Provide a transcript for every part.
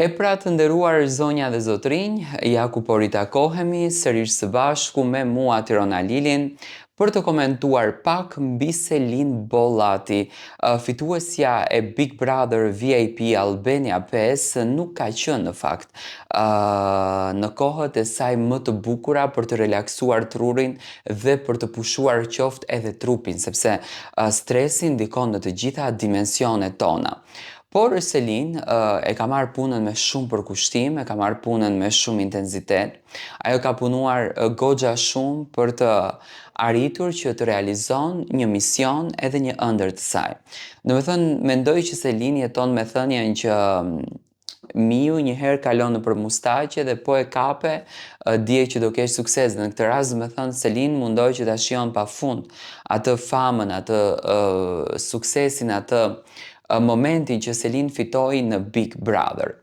E pra të nderuar zonja dhe zotrinj, ja ku po ritakohemi sërish së bashku me mua Tirona Lilin për të komentuar pak mbi Selin Bollati. Fituesja e Big Brother VIP Albania 5 nuk ka qenë në fakt në kohët e saj më të bukura për të relaksuar trurin dhe për të pushuar qoftë edhe trupin, sepse stresi ndikon në të gjitha dimensionet tona. Por Selin e ka marrë punën me shumë përkushtim, e ka marrë punën me shumë intensitet. Ajo ka punuar goxha shumë për të arritur që të realizon një mision edhe një ëndër të saj. Mendoj që Selin jeton me thënien që miu njëherë kalon nëpër mustaqe dhe po e kape, dije që do kesh sukses. Dhe në këtë rast, Selin mundoj që ta shijon pafund atë famën, atë suksesin, atë momentin që Selin fitoi në Big Brother.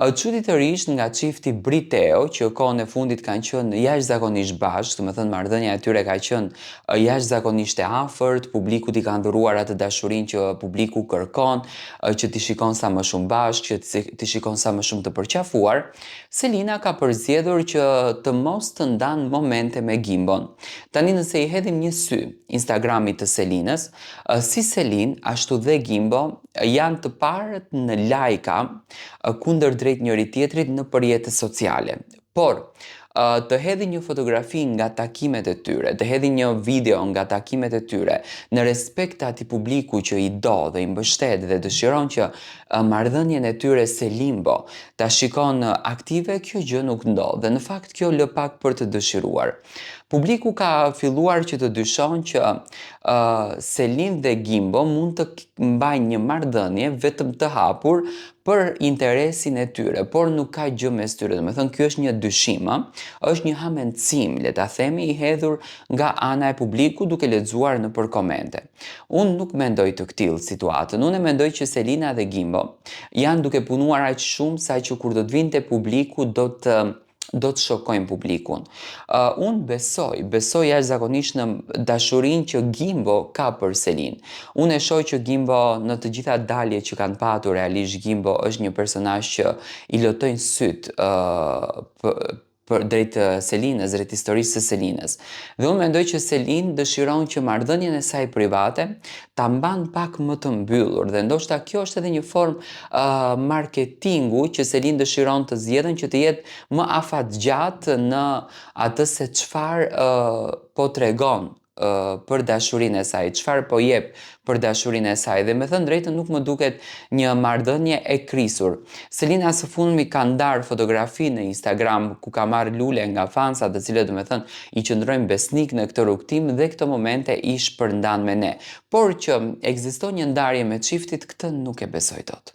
Çuditërisht nga çifti Briteo, që kohën e fundit kanë qenë jashtëzakonisht bashkë, marrëdhënia e tyre ka qenë jashtëzakonisht e afërt, publiku i ka dhuruar atë dashurinë që publiku kërkon, që t'i shikon sa më shumë bashkë, që t'i shikon sa më shumë të përqafuar. Selina ka përzgjedhur që të mos të ndanë momente me Gimbon. Tani nëse i hedhim një sy Instagramit të Selinës, si Selin ashtu dhe Gimbo janë të parët në lajka kundër drejt njëri tjetrit në rrjetet sociale. Por të hedhi një fotografi nga takimet e tyre, të hedhi një video nga takimet e tyre, në respekt të atij publiku që i do dhe i mbështet dhe dëshiron që marrëdhënien e tyre Selimbo ta shikon aktive, kjo gjë nuk ndodh dhe në fakt kjo lë pak për të dëshiruar. Publiku ka filluar që të dyshon që Selin dhe Gimbo mund të mbajnë një marrëdhënie vetëm të hapur për interesin e tyre, por nuk ka gjë mes tyre. Ky është një dyshim, është një hamendësim, le ta themi, i hedhur nga ana e publikut duke lexuar nëpër komente. Unë nuk mendoj të tillë situatën. Unë mendoj që Selina dhe Gimbo janë duke punuar aq shumë saqë kur do të vinte publiku do të shokojnë publikun. Unë besoj jashtëzakonisht në dashurinë që Gimbo ka për Selin. Unë e shoh që Gimbo në të gjitha daljet që kanë patur, realisht Gimbo është një personazh që i lotojnë syt drejt Selinës, drejt historisë së Selinës. Dhe unë mendoj që Selin dëshiron që marrëdhënien e saj private ta mban pak më të mbyllur dhe ndoshta kjo është edhe një formë marketingu që Selin dëshiron të zgjedhën që të jetë më afatgjatë në atë se çfarë po tregon për dashurinë e saj, çfarë po jep për dashurinë e saj. Dhe me thënë drejtën nuk më duket një marrëdhënie e krisur. Selina së fundmi ka ndarë fotografi në Instagram ku ka marrë lule nga fansat, të cilët i qëndrojnë besnik në këtë rrugtim dhe këto momente i shpërndan me ne. Por që ekziston një ndarje me çiftit, këtë nuk e besoj dot.